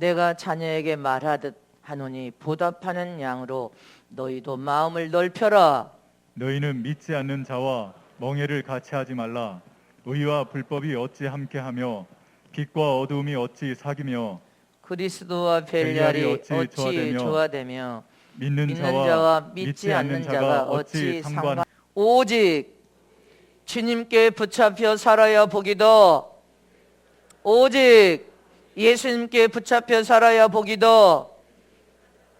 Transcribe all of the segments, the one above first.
내가 자녀에게 말하듯 하노니 보답하는 양으로 너희도 마음을 넓혀라. 너희는 믿지 않는 자와 멍에를 같이 하지 말라. 의와 불법이 어찌 함께하며 빛과 어두움이 어찌 사귀며 그리스도와 벨리알이 어찌 조화되며 믿는 자와 믿지 않는 자가 어찌 상관. 오직 주님께 붙잡혀 살아야 복이 더, 오직 예수님께 붙잡혀 살아야 복이 더,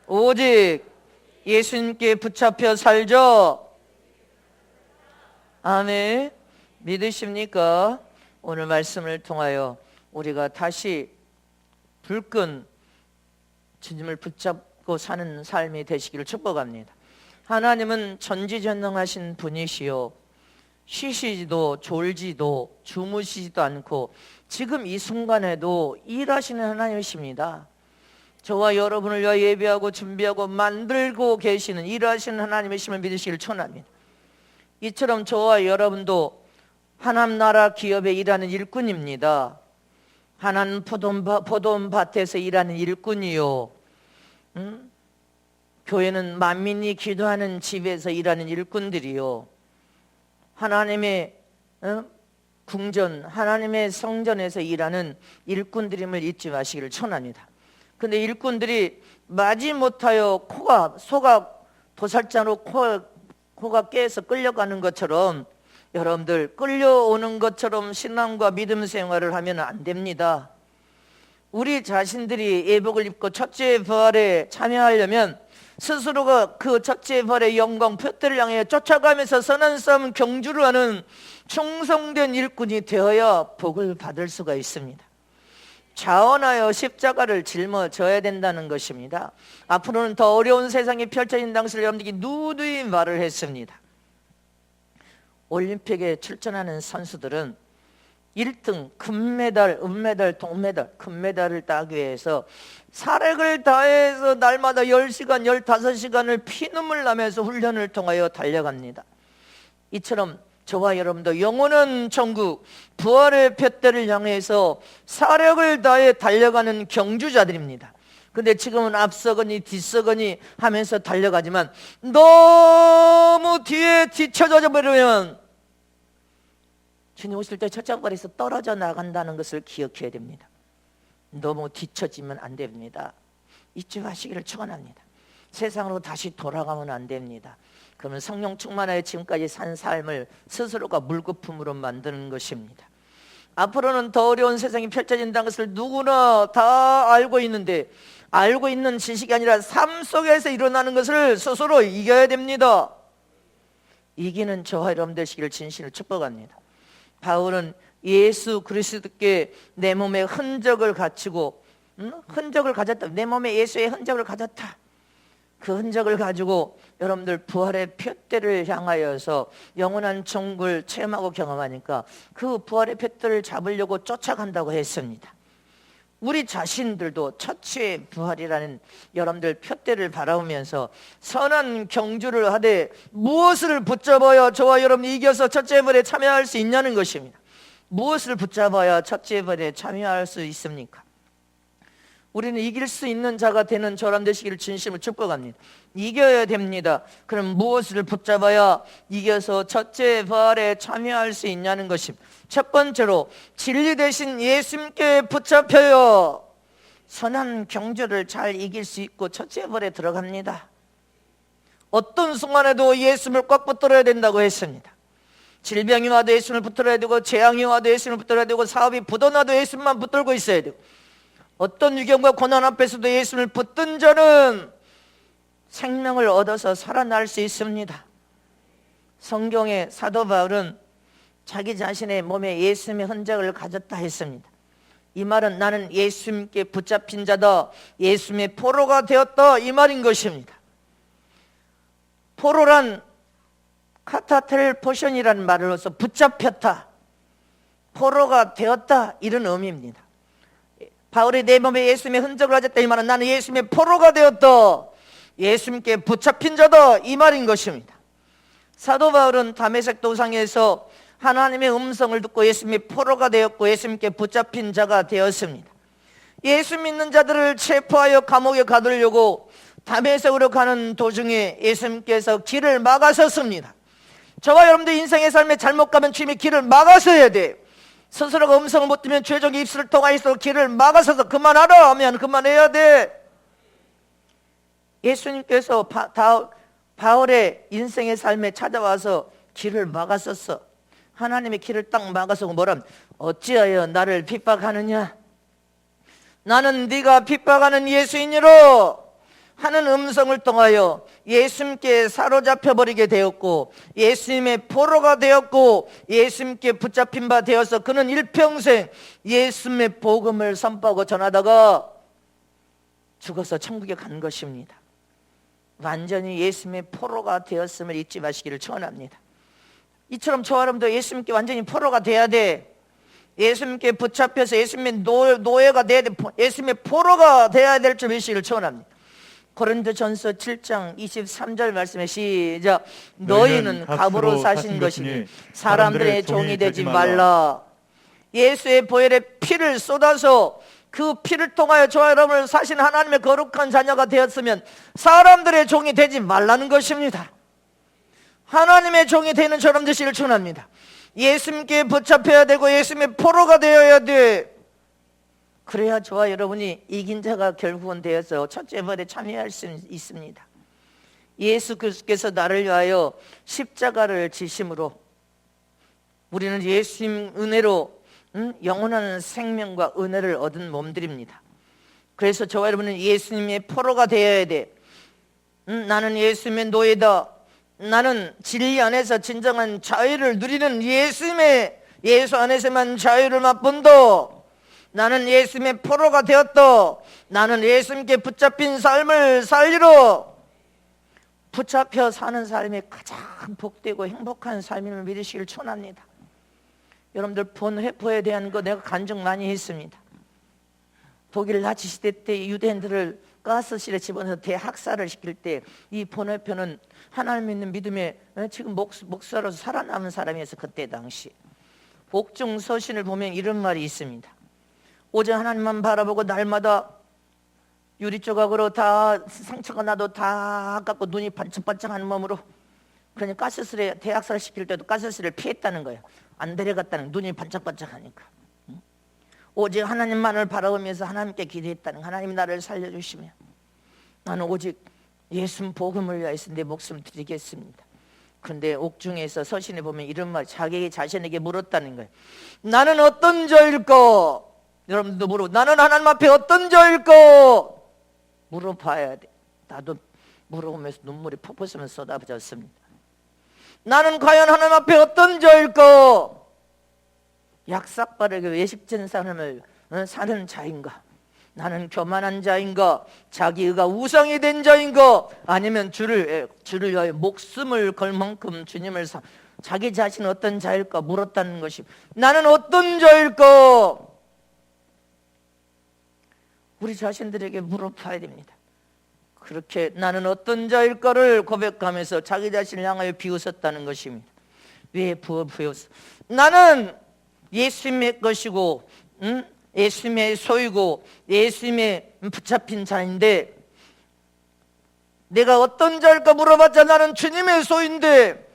오직 예수님께 붙잡혀 살죠. 아멘. 믿으십니까? 오늘 말씀을 통하여 우리가 다시 불끈 주님을 붙잡고 사는 삶이 되시기를 축복합니다. 하나님은 전지전능하신 분이시요, 쉬시지도 졸지도 주무시지도 않고 지금 이 순간에도 일하시는 하나님이십니다. 저와 여러분을 위하여 예배하고 준비하고 만들고 계시는 일하시는 하나님이심을 믿으시길 축원합니다. 이처럼 저와 여러분도 하나님 나라 기업에 일하는 일꾼입니다. 하나님 포도밭에서 일하는 일꾼이요, 교회는 만민이 기도하는 집에서 일하는 일꾼들이요, 하나님의 궁전, 하나님의 성전에서 일하는 일꾼들임을 잊지 마시기를 축원합니다. 근데 일꾼들이 마지못하여 소가 도살장으로 코가 깨서 끌려가는 것처럼 여러분들 끌려오는 것처럼 신앙과 믿음 생활을 하면 안 됩니다. 우리 자신들이 예복을 입고 첫째 부활에 참여하려면 스스로가 그 첫째 부활의 영광 표대를 향해 쫓아가면서 선한 싸움 경주를 하는 충성된 일꾼이 되어야 복을 받을 수가 있습니다. 자원하여 십자가를 짊어져야 된다는 것입니다. 앞으로는 더 어려운 세상이 펼쳐진 당시를 여러분들이 누누이 말을 했습니다. 올림픽에 출전하는 선수들은 1등 금메달, 은메달, 동메달, 금메달을 따기 위해서 사력을 다해서 날마다 10시간, 15시간을 피눈물 나면서 훈련을 통하여 달려갑니다. 이처럼 저와 여러분도 영원한 천국, 부활의 푯대를 향해서 사력을 다해 달려가는 경주자들입니다. 근데 지금은 앞서거니 뒤서거니 하면서 달려가지만 너무 뒤에 뒤쳐져 버리면 주님 오실 때 첫장거리에서 떨어져 나간다는 것을 기억해야 됩니다. 너무 뒤처지면 안 됩니다. 잊지 마시기를 축원합니다. 세상으로 다시 돌아가면 안 됩니다. 그러면 성령 충만하여 지금까지 산 삶을 스스로가 물거품으로 만드는 것입니다. 앞으로는 더 어려운 세상이 펼쳐진다는 것을 누구나 다 알고 있는데, 알고 있는 지식이 아니라 삶 속에서 일어나는 것을 스스로 이겨야 됩니다. 이기는 저와 여러분 되시기를 진심으로 축복합니다. 바울은 예수 그리스도께 내 몸에 흔적을 갖추고, 흔적을 가졌다. 내 몸에 예수의 흔적을 가졌다. 그 흔적을 가지고 여러분들 부활의 푯대를 향하여서 영원한 천국을 체험하고 경험하니까 그 부활의 푯대를 잡으려고 쫓아간다고 했습니다. 우리 자신들도 첫째 부활이라는 여러분들 푯대를 바라보면서 선한 경주를 하되 무엇을 붙잡아야 저와 여러분이 이겨서 첫째 부활에 참여할 수 있냐는 것입니다. 무엇을 붙잡아야 첫째 부활에 참여할 수 있습니까? 우리는 이길 수 있는 자가 되는 저람 되시기를 진심으로 축복합니다. 이겨야 됩니다. 그럼 무엇을 붙잡아야 이겨서 첫째 부활에 참여할 수 있냐는 것입니다. 첫 번째로 진리 대신 예수님께 붙잡혀요. 선한 경주를 잘 이길 수 있고 첫째 부활에 들어갑니다. 어떤 순간에도 예수님을 꽉 붙들어야 된다고 했습니다. 질병이 와도 예수님을 붙들어야 되고, 재앙이 와도 예수님을 붙들어야 되고, 사업이 부도나도 예수님만 붙들고 있어야 되고, 어떤 위경과 고난 앞에서도 예수님을 붙든 자는 생명을 얻어서 살아날 수 있습니다. 성경의 사도 바울은 자기 자신의 몸에 예수님의 흔적을 가졌다 했습니다. 이 말은 나는 예수님께 붙잡힌 자다, 예수님의 포로가 되었다, 이 말인 것입니다. 포로란 카타텔포션이라는 말로서 붙잡혔다, 포로가 되었다, 이런 의미입니다. 바울이 내 몸에 예수님의 흔적을 가졌다, 이 말은 나는 예수님의 포로가 되었다, 예수님께 붙잡힌 자다, 이 말인 것입니다. 사도 바울은 다메섹 도상에서 하나님의 음성을 듣고 예수님의 포로가 되었고 예수님께 붙잡힌 자가 되었습니다. 예수 믿는 자들을 체포하여 감옥에 가두려고 다메섹으로 가는 도중에 예수님께서 길을 막아섰습니다. 저와 여러분들 인생의 삶에 잘못 가면 주님이 길을 막아서야 돼. 스스로가 음성을 못 들으면 죄종의 입술을 통하여서 길을 막아서서 그만하라 하면 그만해야 돼. 예수님께서 바울의 인생의 삶에 찾아와서 길을 막았었어. 하나님의 길을 딱 막아서 뭐람? 어찌하여 나를 핍박하느냐? 나는 네가 핍박하는 예수인이로 하는 음성을 통하여 예수님께 사로잡혀 버리게 되었고, 예수님의 포로가 되었고, 예수님께 붙잡힌 바 되어서 그는 일평생 예수님의 복음을 선포하고 전하다가 죽어서 천국에 간 것입니다. 완전히 예수님의 포로가 되었음을 잊지 마시기를 축원합니다. 이처럼 저와 여러분도 예수님께 완전히 포로가 돼야 돼. 예수님께 붙잡혀서 예수님의 노예가 돼야 돼. 예수님의 포로가 돼야 될 줄 믿으시기를 축원합니다. 고린도전서 7장 23절 말씀에 시작. 너희는 값으로 사신 것이니 사람들의 종이 되지 말라. 예수의 보혈의 피를 쏟아서 그 피를 통하여 저와 여러분을 사신 하나님의 거룩한 자녀가 되었으면 사람들의 종이 되지 말라는 것입니다. 하나님의 종이 되는 저런 되시기를 축원합니다. 예수님께 붙잡혀야 되고 예수님의 포로가 되어야 돼. 그래야 저와 여러분이 이긴 자가 결국은 되어서 첫째 벌에 참여할 수 있습니다. 예수 그리스도께서 나를 위하여 십자가를 지심으로 우리는 예수님 은혜로 영원한 생명과 은혜를 얻은 몸들입니다. 그래서 저와 여러분은 예수님의 포로가 되어야 돼. 나는 예수님의 노예다. 나는 진리 안에서 진정한 자유를 누리는 예수 안에서만 자유를 맛본다. 나는 예수님의 포로가 되었다. 나는 예수님께 붙잡힌 삶을 살리러 붙잡혀 사는 삶이 가장 복되고 행복한 삶임을 믿으시길 축원합니다. 여러분들 본회포에 대한 거 내가 간증 많이 했습니다. 독일 나치 시대 때 유대인들을 가스실에 집어넣어서 대학살을 시킬 때 이 본회포는 하나님 믿는 믿음에 지금 목사로서 살아남은 사람이어서 그때 당시 복중 서신을 보면 이런 말이 있습니다. 오직 하나님만 바라보고 날마다 유리 조각으로 다 상처가 나도 다 깎고 눈이 반짝반짝하는 몸으로, 그러니 가스실에 대학살을 시킬 때도 가스실을 피했다는 거예요. 안 데려갔다는, 눈이 반짝반짝하니까. 오직 하나님만을 바라보면서 하나님께 기도했다는, 하나님 나를 살려주시면 나는 오직 예수 복음을 위해서 내 목숨을 드리겠습니다. 그런데 옥중에서 서신에 보면 이런 말, 자기 자신에게 물었다는 거예요. 나는 어떤 자일까? 여러분도 나는 하나님 앞에 어떤 자일까? 물어봐야 돼. 나도 물어보면서 눈물이 퍽퍽 쏟아졌습니다. 나는 과연 하나님 앞에 어떤 자일까? 약삭 빠르게 외식된 삶을 사는 자인가? 나는 교만한 자인가? 자기가 우상이 된 자인가? 아니면 주를 위하여 목숨을 걸 만큼 주님을 자기 자신은 어떤 자일까 물었다는 것이, 나는 어떤 자일까? 우리 자신들에게 물어봐야 됩니다. 그렇게 나는 어떤 자일까를 고백하면서 자기 자신을 향하여 비웃었다는 것입니다. 왜 비웃어? 나는 예수님의 것이고 예수님의 소유고 예수님의 붙잡힌 자인데, 내가 어떤 자일까 물어봤자 나는 주님의 소유인데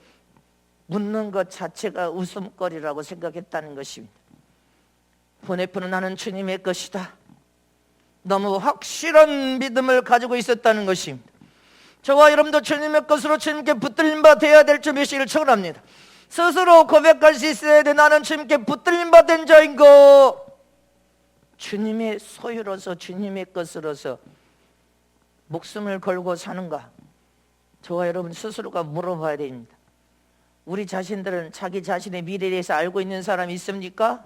묻는 것 자체가 웃음거리라고 생각했다는 것입니다. 보내푸는 나는 주님의 것이다. 너무 확실한 믿음을 가지고 있었다는 것입니다. 저와 여러분도 주님의 것으로 주님께 붙들림 바 되어야 될 줄 믿으시기를 축원합니다. 스스로 고백할 수 있어야 돼. 나는 주님께 붙들림 바 된 자인가? 주님의 소유로서 주님의 것으로서 목숨을 걸고 사는가? 저와 여러분 스스로가 물어봐야 됩니다. 우리 자신들은 자기 자신의 미래에 대해서 알고 있는 사람이 있습니까?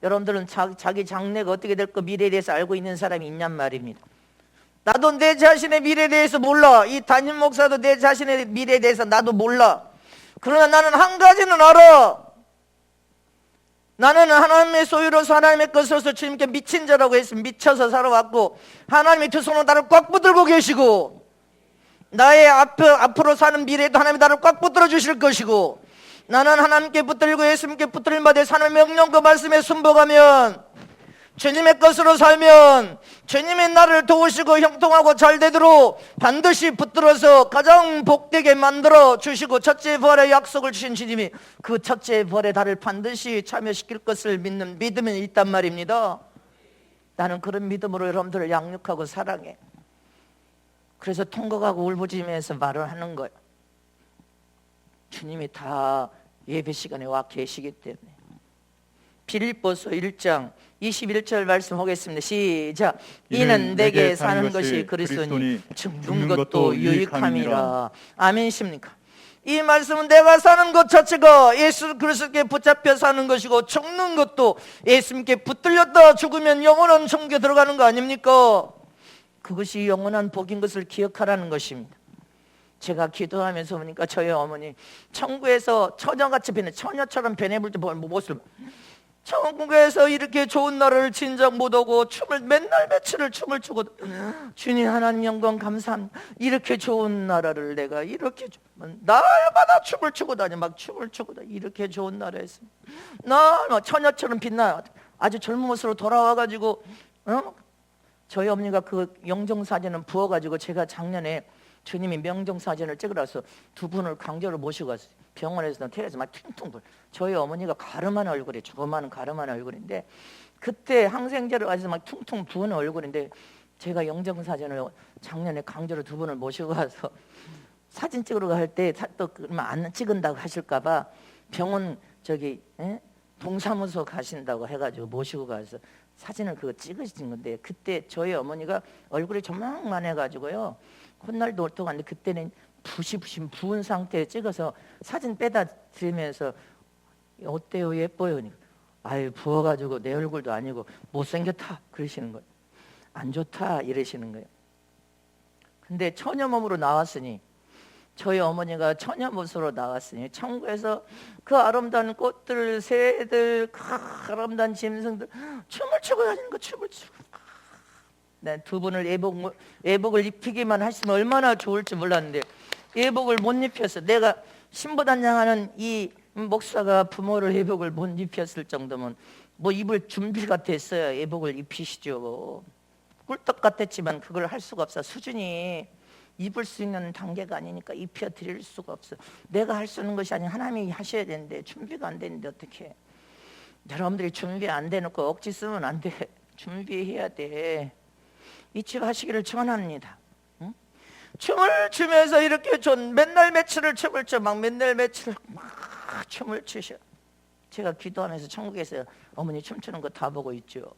여러분들은 자기 장래가 어떻게 될까 미래에 대해서 알고 있는 사람이 있냔 말입니다. 나도 내 자신의 미래에 대해서 몰라. 이 담임 목사도 내 자신의 미래에 대해서 나도 몰라. 그러나 나는 한 가지는 알아. 나는 하나님의 소유로서 하나님의 것으로서 주님께 미친 자라고 했으면 미쳐서 살아왔고, 하나님의 두 손으로 나를 꽉 붙들고 계시고, 나의 앞으로 사는 미래에도 하나님이 나를 꽉 붙들어 주실 것이고, 나는 하나님께 붙들고 예수님께 붙들린 바 돼 사는 명령과 말씀에 순복하면 주님의 것으로 살면 주님이 나를 도우시고 형통하고 잘 되도록 반드시 붙들어서 가장 복되게 만들어 주시고 첫째 부활의 약속을 주신 주님이 그 첫째 부활의 달을 반드시 참여시킬 것을 믿는 믿음이 있단 말입니다. 나는 그런 믿음으로 여러분들을 양육하고 사랑해. 그래서 통곡하고 울부짖으면서 말을 하는 거예요. 주님이 다 예배 시간에 와 계시기 때문에. 빌립보서 1장 21절 말씀 보겠습니다. 시작. 이는 내게 사는 것이 그리스도니 죽는 것도 유익함이라. 아멘이십니까? 이 말씀은 내가 사는 것 자체가 예수 그리스도께 붙잡혀 사는 것이고 죽는 것도 예수님께 붙들렸다 죽으면 영원한 천국에 들어가는 거 아닙니까? 그것이 영원한 복인 것을 기억하라는 것입니다. 제가 기도하면서 보니까 저희 어머니 천국에서 처녀같이 처녀처럼 변해볼 때 모습을 천국에서 이렇게 좋은 나라를 진작 못하고 춤을 맨날 며칠을 춤을 추고 주님 하나님 영광 감사합니다. 이렇게 좋은 나라를 내가 이렇게 날마다 춤을 추고 다니 막 춤을 추고 다니 이렇게 좋은 나라에서 나 처녀처럼 빛나 아주 젊은 모습으로 돌아와가지고 저희 어머니가 그 영정사진을 부어가지고 제가 작년에 주님이 명정사진을 찍으라서 두 분을 강제로 모시고 갔어요. 병원에서 퇴해서 막 퉁퉁 불. 저희 어머니가 가름한 얼굴이 조그마한 가름한 얼굴인데 그때 항생제를 가지고 막 퉁퉁 부은 얼굴인데 제가 영정사진을 작년에 강제로 두 분을 모시고 가서 사진 찍으러 갈 때 또 그러면 안 찍은다고 하실까봐 병원 동사무소 가신다고 해가지고 모시고 가서 사진을 그거 찍으신 건데 그때 저희 어머니가 얼굴이 조망만해가지고요. 콧날도 올통한데 그때는 부신 부은 상태에 찍어서 사진 빼다 드리면서 어때요 예뻐요? 아유 부어가지고 내 얼굴도 아니고 못생겼다 그러시는 거예요. 안 좋다 이러시는 거예요. 근데 처녀 몸으로 나왔으니 저희 어머니가 처녀 모습으로 나왔으니 천국에서 그 아름다운 꽃들 새들 아름다운 짐승들 춤을 추고 다니는 거 춤을 추고 두 분을 예복을 입히기만 하시면 얼마나 좋을지 몰랐는데 예복을 못 입혀서 내가 신부단장하는 이 목사가 부모를 예복을 못 입혔을 정도면 뭐 입을 준비가 됐어야 예복을 입히시죠. 꿀떡 같았지만 그걸 할 수가 없어. 수준이 입을 수 있는 단계가 아니니까 입혀 드릴 수가 없어. 내가 할 수 있는 것이 아니라 하나님이 하셔야 되는데 준비가 안 되는데 어떻게? 여러분들이 준비 안 돼놓고 억지 쓰면 안 돼. 준비해야 돼. 이치하시기를 전합니다. 응? 춤을 추면서 이렇게 맨날 며칠을 춤을 춰 막 맨날 며칠을 막 춤을 추셔. 제가 기도하면서 천국에서 어머니 춤추는 거 다 보고 있죠.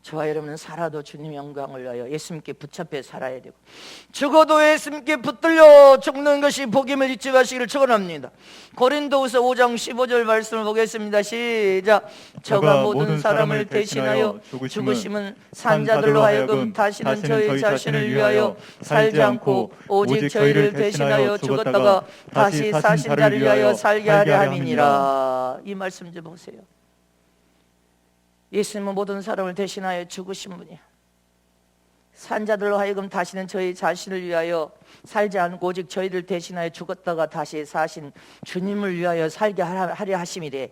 저와 여러분은 살아도 주님 영광을 위하여 예수님께 붙잡혀 살아야 되고 죽어도 예수님께 붙들려 죽는 것이 복임을 잊지 마시기를 축원합니다. 고린도후서 5장 15절 말씀을 보겠습니다. 시작. 저가 모든 사람을 대신하여 죽으심은 산자들로 하여금 다시는 저희 자신을 위하여 살지 않고 오직 저희를 대신하여 죽었다가 다시 사신 자를 위하여 살게 하려 함이니라. 이 말씀 좀 보세요. 예수님은 모든 사람을 대신하여 죽으신 분이야. 산자들로 하여금 다시는 저희 자신을 위하여 살지 않고 오직 저희를 대신하여 죽었다가 다시 사신 주님을 위하여 살게 하려 하심이래.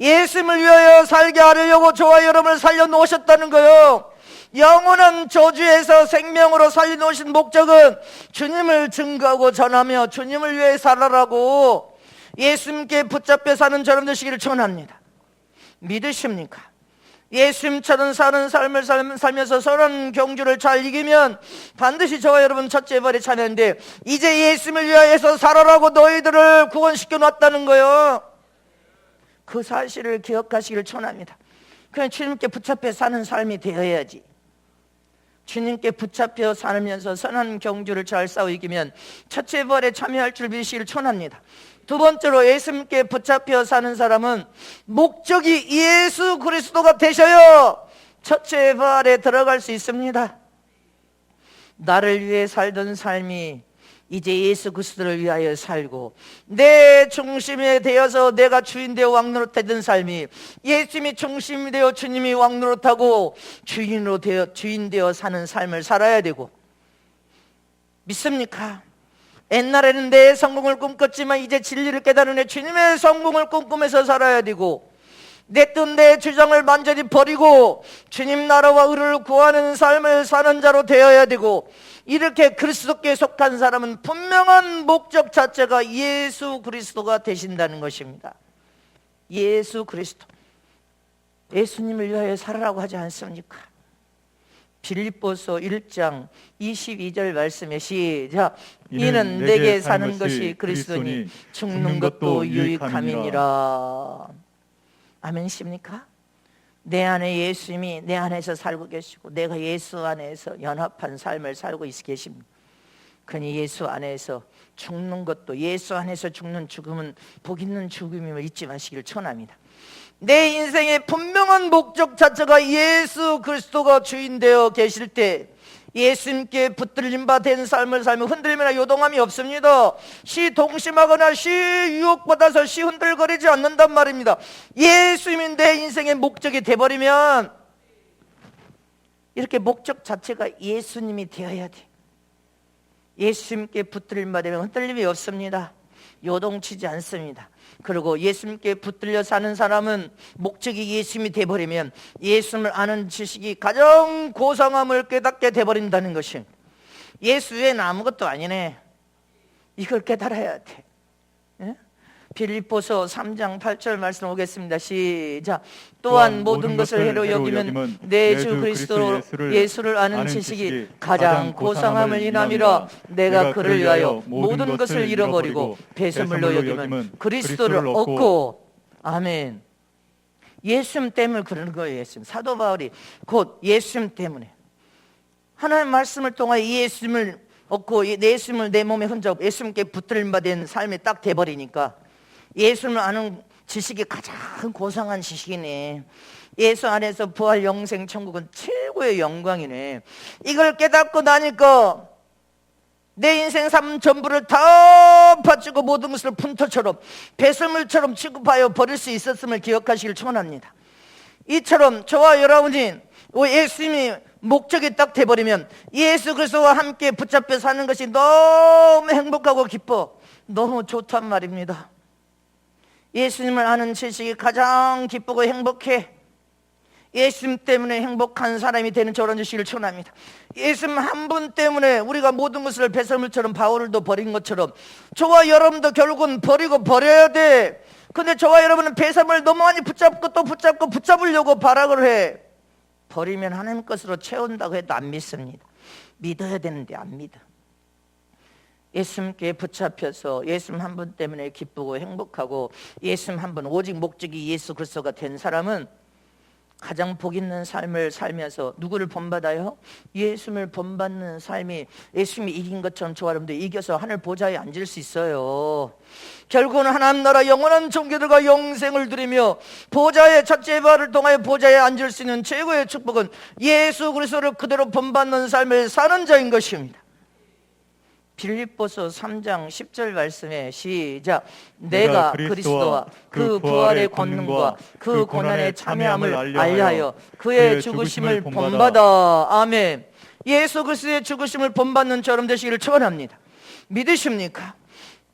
예수님을 위하여 살게 하려고 저와 여러분을 살려놓으셨다는 거예요. 영원한 저주에서 생명으로 살려놓으신 목적은 주님을 증거하고 전하며 주님을 위해 살아라고 예수님께 붙잡혀 사는 저러분 되시기를 축원합니다. 믿으십니까? 예수님처럼 사는 삶을 살면서 선한 경주를 잘 이기면 반드시 저와 여러분 첫째 부활에 참여하는데 이제 예수님을 위하여서 살아라고 너희들을 구원시켜 놨다는 거예요. 그 사실을 기억하시기를 축원합니다. 그냥 주님께 붙잡혀 사는 삶이 되어야지. 주님께 붙잡혀 살면서 선한 경주를 잘 싸워 이기면 첫째 부활에 참여할 줄 믿으시기를 축원합니다. 두 번째로 예수님께 붙잡혀 사는 사람은 목적이 예수 그리스도가 되셔야 첫째 부활에 들어갈 수 있습니다. 나를 위해 살던 삶이 이제 예수 그리스도를 위하여 살고 내 중심에 되어서 내가 주인 되어 왕노릇하던 삶이 예수님이 중심이 되어 주님이 왕노릇하고 주인 되어 사는 삶을 살아야 되고 믿습니까? 옛날에는 내 성공을 꿈꿨지만 이제 진리를 깨달은 내 주님의 성공을 꿈꾸면서 살아야 되고 내 뜻, 내 주장을 완전히 버리고 주님 나라와 의를 구하는 삶을 사는 자로 되어야 되고, 이렇게 그리스도께 속한 사람은 분명한 목적 자체가 예수 그리스도가 되신다는 것입니다. 예수 그리스도, 예수님을 위하여 살아라고 하지 않습니까? 빌립보서 1장 22절 말씀에 시작. 이는 내게 사는 것이 그리스도니 죽는 것도 유익함이니라. 아멘이십니까? 내 안에 예수님이 내 안에서 살고 계시고 내가 예수 안에서 연합한 삶을 살고 계십니다. 그러니 예수 안에서 죽는 것도, 예수 안에서 죽는 죽음은 복 있는 죽음임을 잊지 마시기를 청합니다. 내 인생의 분명한 목적 자체가 예수 그리스도가 주인 되어 계실 때 예수님께 붙들림 바 된 삶을 살면 흔들림이나 요동함이 없습니다. 시 동심하거나 시 유혹받아서 시 흔들거리지 않는단 말입니다. 예수님이 내 인생의 목적이 되어버리면, 이렇게 목적 자체가 예수님이 되어야 돼. 예수님께 붙들림 바 되면 흔들림이 없습니다. 요동치지 않습니다. 그리고 예수님께 붙들려 사는 사람은 목적이 예수님이 되어버리면 예수님을 아는 지식이 가장 고상함을 깨닫게 되어버린다는 것이, 예수 외에는 아무것도 아니네, 이걸 깨달아야 돼. 예? 빌립보서 3장 8절 말씀 오겠습니다. 시작. 또한 모든 것을 해로 여기면 내 주 그리스도 예수를 아는 지식이 가장 고상함을 인함이라. 내가 그를 위하여 모든 것을 잃어버리고 배설물로 여기면 그리스도를 얻고. 아멘. 예수님 때문에 그러는 거예요. 예수님. 사도 바울이 곧 예수님 때문에 하나님의 말씀을 통하여 예수님을 얻고 예수님을 내 몸에 흔적, 예수님께 붙들림 받은 삶이 딱 돼버리니까 예수님을 아는 지식이 가장 고상한 지식이네. 예수 안에서 부활 영생 천국은 최고의 영광이네. 이걸 깨닫고 나니까 내 인생 삶 전부를 다 바치고 모든 것을 푼터처럼 배설물처럼 취급하여 버릴 수 있었음을 기억하시길 축원합니다. 이처럼 저와 여러분이 예수님이 목적이 딱 돼버리면 예수 그리스도와 함께 붙잡혀 사는 것이 너무 행복하고 기뻐, 너무 좋단 말입니다. 예수님을 아는 지식이 가장 기쁘고 행복해. 예수님 때문에 행복한 사람이 되는 저런 주시기를 축원합니다. 예수님 한 분 때문에 우리가 모든 것을 배설물처럼 바울도 버린 것처럼 저와 여러분도 결국은 버리고 버려야 돼. 근데 저와 여러분은 배설물 너무 많이 붙잡고 또 붙잡고 붙잡으려고 발악을 해. 버리면 하나님 것으로 채운다고 해도 안 믿습니다. 믿어야 되는데 안 믿어. 예수님께 붙잡혀서 예수님 한 분 때문에 기쁘고 행복하고 예수님 한 분, 오직 목적이 예수 그리스도가 된 사람은 가장 복 있는 삶을 살면서 누구를 본받아요? 예수님을 본받는 삶이, 예수님이 이긴 것처럼 저와 여러분도 이겨서 하늘 보좌에 앉을 수 있어요. 결국은 하나님 나라 영원한 종교들과 영생을 누리며 보좌의 첫째 발을 통하여 보좌에 앉을 수 있는 최고의 축복은 예수 그리스도를 그대로 본받는 삶을 사는 자인 것입니다. 빌립보서 3장 10절 말씀에 시작. 내가 그리스도와 그 부활의 권능과 그 고난의 참여함을 알려하여 그의 죽으심을 본받아. 아멘. 예수 그리스도의 죽으심을 본받는 저럼 되시기를 축원합니다. 믿으십니까?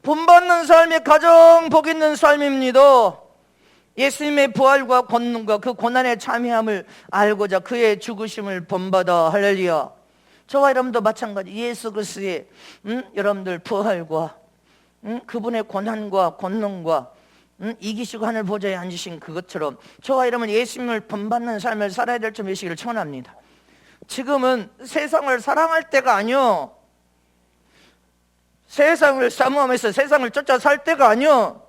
본받는 삶이 가장 복 있는 삶입니다. 예수님의 부활과 권능과 그 고난의 참여함을 알고자 그의 죽으심을 본받아. 할렐루야. 저와 여러분도 마찬가지. 예수 그리스도의 여러분들 부활과 그분의 고난과 권능과 이기시고 하늘 보좌에 앉으신 그것처럼 저와 여러분 예수님을 본받는 삶을 살아야 될 점 되시기를 축원합니다. 지금은 세상을 사랑할 때가 아니요, 세상을 사모하면서 세상을 쫓아 살 때가 아니요,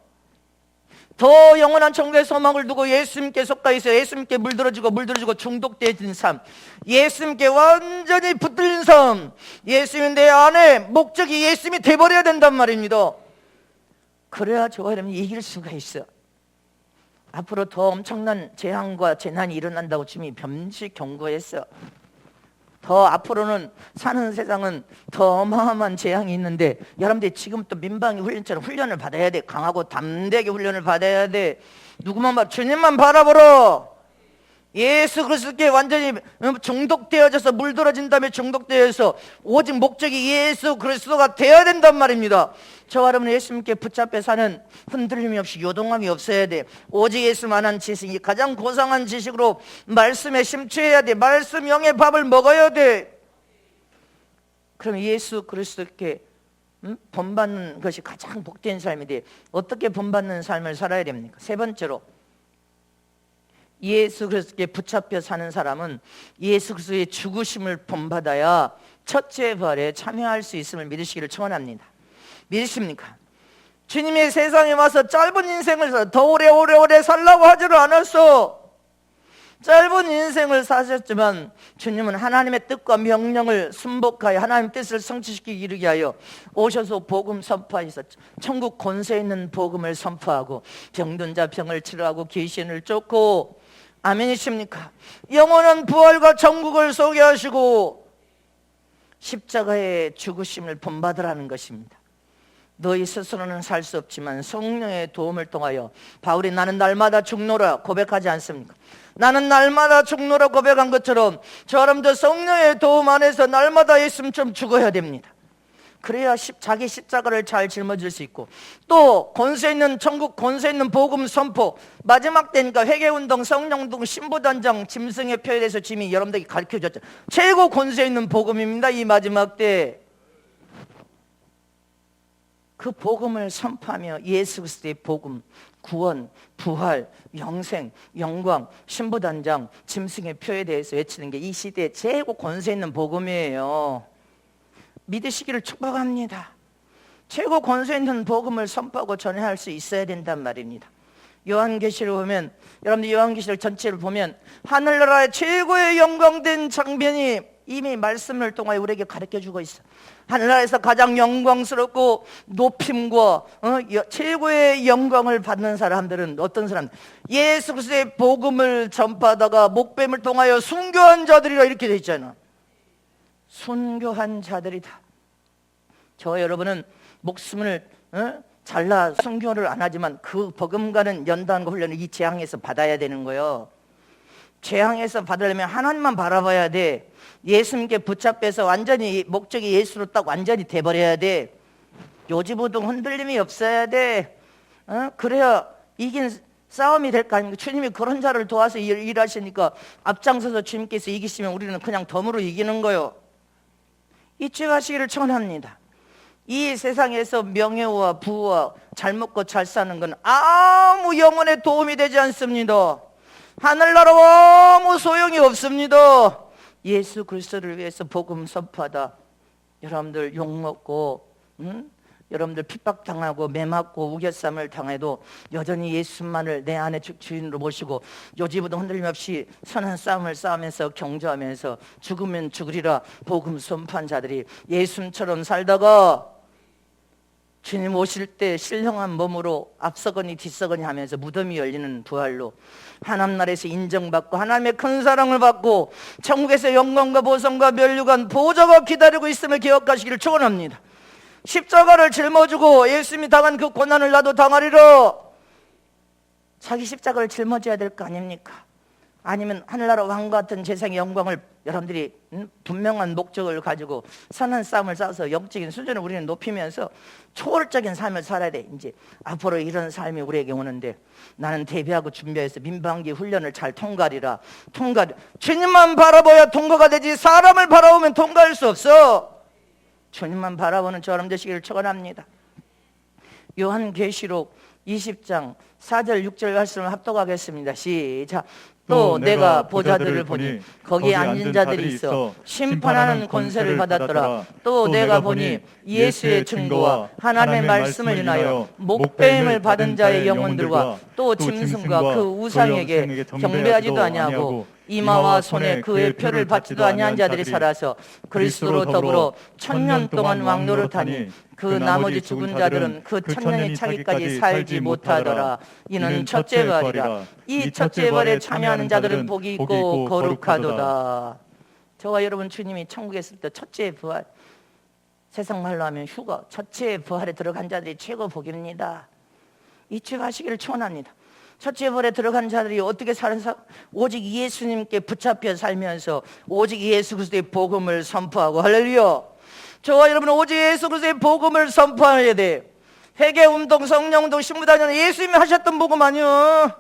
더 영원한 천국의 소망을 두고 예수님께 속가 있어 예수님께 물들어지고 중독되어진 삶, 예수님께 완전히 붙들린 삶, 예수님 내 안에 목적이 예수님이 돼버려야 된단 말입니다. 그래야 저와 여러분이 이길 수가 있어. 앞으로 더 엄청난 재앙과 재난이 일어난다고 주님이 병식 경고했어. 더 앞으로는 사는 세상은 더 어마어마한 재앙이 있는데 여러분들이 지금 또 민방위 훈련처럼 훈련을 받아야 돼. 강하고 담대하게 훈련을 받아야 돼. 누구만 봐? 주님만 바라보러. 예수 그리스도께 완전히 중독되어져서 물들어진 다음에 중독되어서 오직 목적이 예수 그리스도가 되어야 된단 말입니다. 저와 여러분 예수님께 붙잡혀 사는 흔들림이 없이 요동함이 없어야 돼. 오직 예수만한 지식이 가장 고상한 지식으로 말씀에 심취해야 돼. 말씀형의 밥을 먹어야 돼. 그럼 예수 그리스도께 본받는 것이 가장 복된 삶이 돼. 어떻게 본받는 삶을 살아야 됩니까? 세 번째로 예수 그리스도께 붙잡혀 사는 사람은 예수 그리스도의 죽으심을 본받아야 첫째 부활에 참여할 수 있음을 믿으시기를 축원합니다. 믿으십니까? 주님이 세상에 와서 짧은 인생을 살, 더 오래 살라고 하지를 않았어. 짧은 인생을 사셨지만 주님은 하나님의 뜻과 명령을 순복하여 하나님의 뜻을 성취시키기 이르게 하여 오셔서 복음 선포하셨죠. 천국 권세 있는 복음을 선포하고 병든 자 병을 치료하고 귀신을 쫓고, 아멘이십니까? 영원한 부활과 천국을 소개하시고 십자가의 죽으심을 본받으라는 것입니다. 너희 스스로는 살 수 없지만 성령의 도움을 통하여 바울이 나는 날마다 죽노라 고백하지 않습니까? 나는 날마다 죽노라 고백한 것처럼 저 여러분도 성령의 도움 안에서 날마다 예수님처럼 죽어야 됩니다. 그래야 자기 십자가를 잘 짊어질 수 있고, 또 권세 있는 천국 권세 있는 복음 선포, 마지막 때니까 회개운동, 성령운동, 신부단장, 짐승의 표에 대해서 짐이 여러분들에게 가르쳐줬죠. 최고 권세 있는 복음입니다. 이 마지막 때 그 복음을 선포하며 예수 그리스도의 복음, 구원, 부활, 영생, 영광, 신부단장, 짐승의 표에 대해서 외치는 게 이 시대의 최고 권세 있는 복음이에요. 믿으시기를 축복합니다. 최고 권세 있는 복음을 선포하고 전해할 수 있어야 된단 말입니다. 요한계시를 보면, 여러분들 요한계시를 전체를 보면 하늘나라의 최고의 영광된 장면이 이미 말씀을 통하여 우리에게 가르쳐주고 있어. 하늘나라에서 가장 영광스럽고 높임과 최고의 영광을 받는 사람들은 어떤 사람? 예수 그리스도의 복음을 전파하다가 목뱀을 통하여 순교한 자들이라 이렇게 돼 있잖아. 순교한 자들이다. 저와 여러분은 목숨을 잘라 순교를 안 하지만 그 버금가는 연단과 훈련을 이 재앙에서 받아야 되는 거예요. 재앙에서 받으려면 하나님만 바라봐야 돼. 예수님께 붙잡혀서 완전히 목적이 예수로 딱 완전히 돼버려야 돼. 요지부동 흔들림이 없어야 돼. 그래야 이긴 싸움이 될 거 아닙니까? 주님이 그런 자를 도와서 일하시니까 앞장서서 주님께서 이기시면 우리는 그냥 덤으로 이기는 거요. 잊지 마시기를 축원합니다. 이 세상에서 명예와 부와 잘 먹고 잘 사는 건 아무 영혼에 도움이 되지 않습니다. 하늘나라와 아무 소용이 없습니다. 예수 그리스도를 위해서 복음 선포하다 여러분들 욕먹고 여러분들 핍박당하고 매맞고 우겨쌈을 당해도 여전히 예수만을 내 안에 주인으로 모시고 요지부동 흔들림 없이 선한 싸움을 싸우면서 경주하면서 죽으면 죽으리라 복음 선포한 자들이 예수님처럼 살다가 주님 오실 때 신령한 몸으로 앞서거니 뒤서거니 하면서 무덤이 열리는 부활로 하나님 나라에서 인정받고 하나님의 큰 사랑을 받고 천국에서 영광과 보상과 면류관 보좌가 기다리고 있음을 기억하시기를 축원합니다. 십자가를 짊어지고 예수님이 당한 그 고난을 나도 당하리라. 자기 십자가를 짊어져야 될 거 아닙니까? 아니면 하늘나라 왕 같은 세상의 영광을 여러분들이 분명한 목적을 가지고 선한 싸움을 싸워서 영적인 수준을 우리는 높이면서 초월적인 삶을 살아야 돼. 이제 앞으로 이런 삶이 우리에게 오는데 나는 대비하고 준비해서 민방기 훈련을 잘 통과하리라. 주님만 바라봐야 통과가 되지 사람을 바라보면 통과할 수 없어. 주님만 바라보는 저람 되시기를 축원합니다. 요한계시록 20장 4절 6절 말씀을 합독하겠습니다. 시작. 또 내가 보좌들을 보니 거기에 앉은 자들이 있어 심판하는 권세를 받았더라. 또 내가 보니 예수의 증거와 하나님의 말씀을 인하여 목배임을 받은 자의 영혼들과 또 짐승과 그 우상에게 경배하지도 아니하고 이마와 손에 그의 표를 받지도 아니한 자들이 살아서 그리스도로 더불어 1000년 동안 왕노릇하니 그 나머지 죽은 자들은 그 1000년이 차기까지 살지 못하더라. 이는 첫째 부활이라. 이 첫째 부활에 참여하는 자들은 복이 있고 거룩하도다. 저와 여러분 주님이 천국에 있을 때 첫째 부활, 세상 말로 하면 휴거, 첫째 부활에 들어간 자들이 최고 복입니다. 잊지 마시기를 축원합니다. 첫째 벌에 들어간 자들이 어떻게 살아서 오직 예수님께 붙잡혀 살면서 오직 예수 그리스도의 복음을 선포하고, 할렐루야. 저와 여러분은 오직 예수 그리스도의 복음을 선포해야 돼. 회개운동, 성령운동, 신부단장, 예수님이 하셨던 복음 아니요.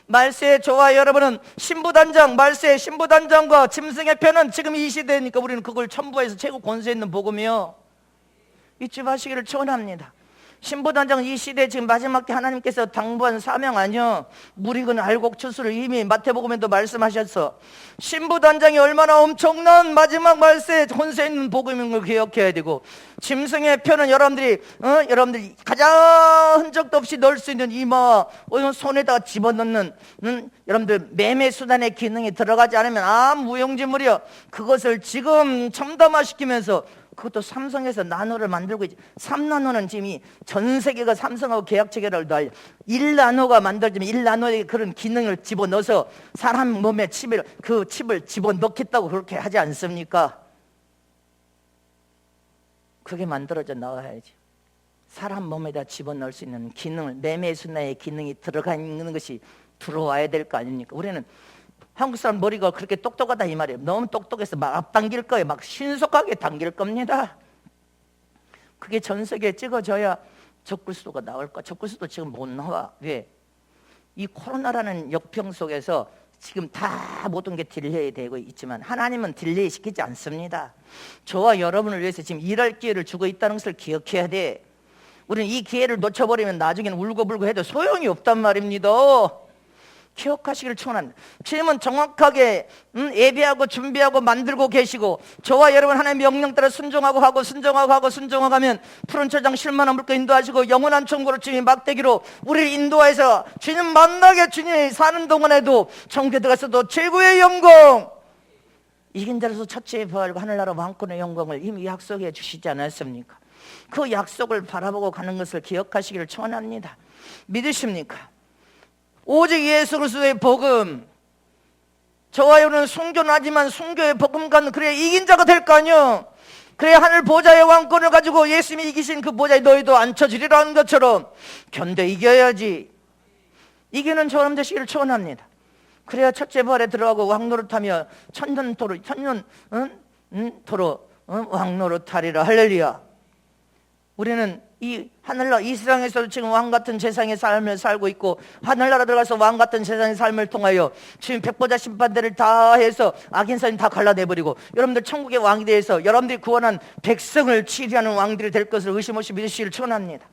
말세, 저와 여러분은 신부단장, 말세 신부단장과 짐승의 편은 지금 이 시대니까 우리는 그걸 첨부해서 최고 권세 있는 복음이요. 잊지 마시기를 축원합니다. 신부단장, 이 시대 지금 마지막 때 하나님께서 당부한 사명 아니요. 무리근 알곡추수를 이미 마태복음에도 말씀하셨어. 신부단장이 얼마나 엄청난 마지막 말세에 권세 있는 복음인 걸 기억해야 되고, 짐승의 표는 여러분들이 가장 흔적도 없이 넣을 수 있는 이마 손에다가 집어넣는 여러분들 매매 수단의 기능이 들어가지 않으면 아무 무용지물이요. 그것을 지금 첨단화시키면서, 그것도 삼성에서 나노를 만들고 있지. 3나노는 지금 전 세계가 삼성하고 계약 체결을 다 1나노가 만들어지면 1나노의 그런 기능을 집어넣어서 사람 몸에 그 칩을 집어넣겠다고 그렇게 하지 않습니까? 그게 만들어져 나와야지. 사람 몸에다 집어넣을 수 있는 기능을, 매매순환의 기능이 들어가 있는 것이 들어와야 될 거 아닙니까? 우리는 한국 사람 머리가 그렇게 똑똑하다 이 말이에요. 너무 똑똑해서 막 앞당길 거예요. 막 신속하게 당길 겁니다. 그게 전 세계에 찍어져야 적그리스도가 나올 거야. 적그리스도 지금 못 나와. 왜? 이 코로나라는 역병 속에서 지금 다 모든 게 딜레이 되고 있지만 하나님은 딜레이 시키지 않습니다. 저와 여러분을 위해서 지금 일할 기회를 주고 있다는 것을 기억해야 돼. 우리는 이 기회를 놓쳐버리면 나중에는 울고불고 해도 소용이 없단 말입니다. 기억하시기를 축원합니다. 주님은 정확하게 예배하고 준비하고 만들고 계시고, 저와 여러분 하나님의 명령 따라 순종하고 하면 푸른 초장 실만한 물가 인도하시고 영원한 천국으로 주님이 막대기로 우리를 인도해서 주님 만나게, 주님이 사는 동안에도 천국에 들어가서도 최고의 영광, 이긴 자로서 첫째의 부활과 하늘나라 왕권의 영광을 이미 약속해 주시지 않았습니까? 그 약속을 바라보고 가는 것을 기억하시기를 축원합니다. 믿으십니까? 오직 예수 그리스도의 복음, 저와 여러분은 순교는 하지만 순교의 복음과는 그래야 이긴 자가 될 거 아니요. 그래야 하늘 보좌의 왕권을 가지고 예수님이 이기신 그 보좌에 너희도 앉혀지리라는 것처럼 견뎌 이겨야지. 이기는 저람 되시기를 축원합니다. 그래야 첫째 부활에 들어가고 왕노릇하며 천년토로 왕노릇하리라. 할렐루야. 우리는 이 하늘나라, 이 세상에서도 지금 왕같은 세상의 삶을 살고 있고, 하늘나라 들어가서 왕같은 세상의 삶을 통하여 주님 백보자 심판대를 다 해서 악인사님 다 갈라내버리고 여러분들 천국의 왕이 되어서 여러분들이 구원한 백성을 치리하는 왕들이 될 것을 의심 없이 믿으시기를 축원합니다.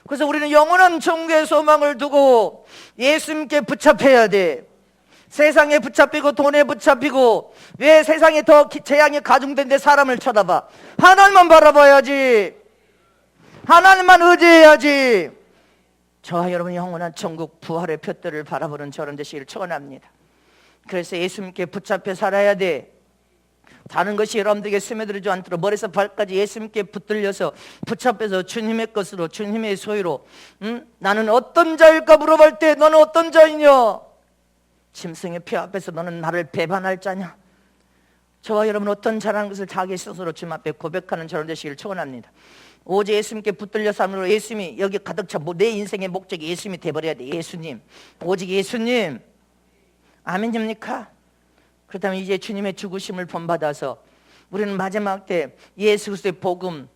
그래서 우리는 영원한 천국의 소망을 두고 예수님께 붙잡혀야 돼. 세상에 붙잡히고 돈에 붙잡히고, 왜 세상에 더 재앙이 가중된데 사람을 쳐다봐? 하나님만 바라봐야지. 하나님만 의지해야지. 저와 여러분이 영원한 천국 부활의 표들을 바라보는 저런 되시기를 축원합니다. 그래서 예수님께 붙잡혀 살아야 돼. 다른 것이 여러분들에게 스며들지 않도록 머리에서 발까지 예수님께 붙들려서 붙잡혀서 주님의 것으로, 주님의 소유로, 나는 어떤 자일까 물어볼 때 너는 어떤 자이냐? 짐승의 피 앞에서 너는 나를 배반할 자냐? 저와 여러분 어떤 자라는 것을 자기 스스로 주님 앞에 고백하는 저런 되시기를 축원합니다. 오직 예수님께 붙들려서 함으로 예수님이 여기 가득 차, 내 인생의 목적이 예수님이 돼버려야 돼. 예수님, 오직 예수님. 아멘입니까? 그렇다면 이제 주님의 죽으심을 본받아서 우리는 마지막 때 예수 그리스도의 복음,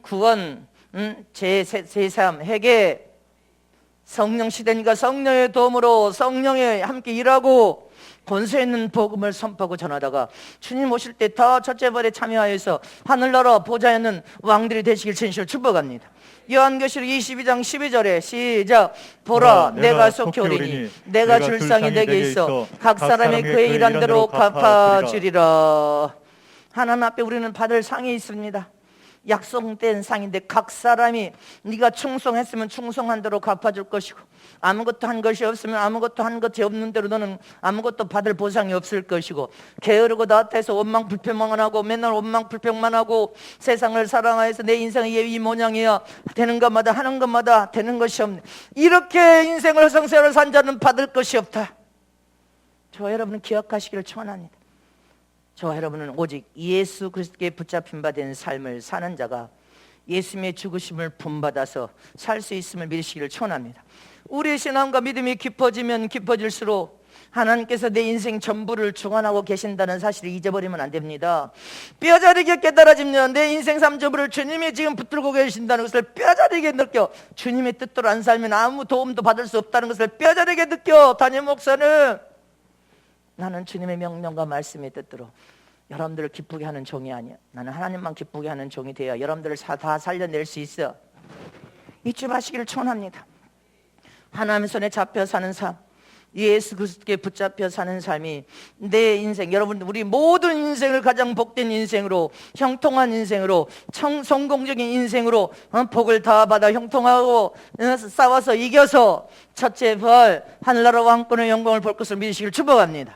구원, 제3 회개, 성령 시대니까 성령의 도움으로 성령에 함께 일하고 권세 있는 복음을 선포하고 전하다가 주님 오실 때 다 첫째 벌에 참여하여서 하늘나라 보좌에 있는 왕들이 되시길 진실로 축복합니다. 요한계시록 22장 12절에 시작. 보라 내가 속히 오리니 내가 줄 상이 내게 있어 각 사람의 그의 일한 대로 갚아주리라. 하나님 앞에 우리는 받을 상이 있습니다. 약속된 상인데 각 사람이 네가 충성했으면 충성한 대로 갚아줄 것이고, 아무것도 한 것이 없으면 아무것도 한 것이 없는 대로 너는 아무것도 받을 보상이 없을 것이고, 게으르고 나태해서 원망불평만 하고 맨날 원망불평만 하고 세상을 사랑하여서 내 인생이 이 모양이야 되는 것마다 하는 것마다 되는 것이 없네, 이렇게 인생을 허송세월을 산 자는 받을 것이 없다. 저와 여러분은 기억하시기를 축원합니다. 저와 여러분은 오직 예수 그리스도께 붙잡힌 바 된 삶을 사는 자가 예수님의 죽으심을 본받아서 살 수 있음을 믿으시기를 축원합니다. 우리의 신앙과 믿음이 깊어지면 깊어질수록 하나님께서 내 인생 전부를 주관하고 계신다는 사실을 잊어버리면 안 됩니다. 뼈저리게 깨달아지면 내 인생 삶 전부를 주님이 지금 붙들고 계신다는 것을 뼈저리게 느껴. 주님의 뜻대로 안 살면 아무 도움도 받을 수 없다는 것을 뼈저리게 느껴. 담임 목사는 나는 주님의 명령과 말씀의 뜻대로 여러분들을 기쁘게 하는 종이 아니야. 나는 하나님만 기쁘게 하는 종이 되어 여러분들을 다 살려낼 수 있어. 잊지 마시기를 축원합니다. 하나님 손에 잡혀 사는 삶, 예수 그리스도께 붙잡혀 사는 삶이 내 인생, 여러분 우리 모든 인생을 가장 복된 인생으로, 형통한 인생으로, 성공적인 인생으로 복을 다 받아 형통하고 싸워서 이겨서 첫째 벌 하늘나라 왕권의 영광을 볼 것을 믿으시길 축복합니다.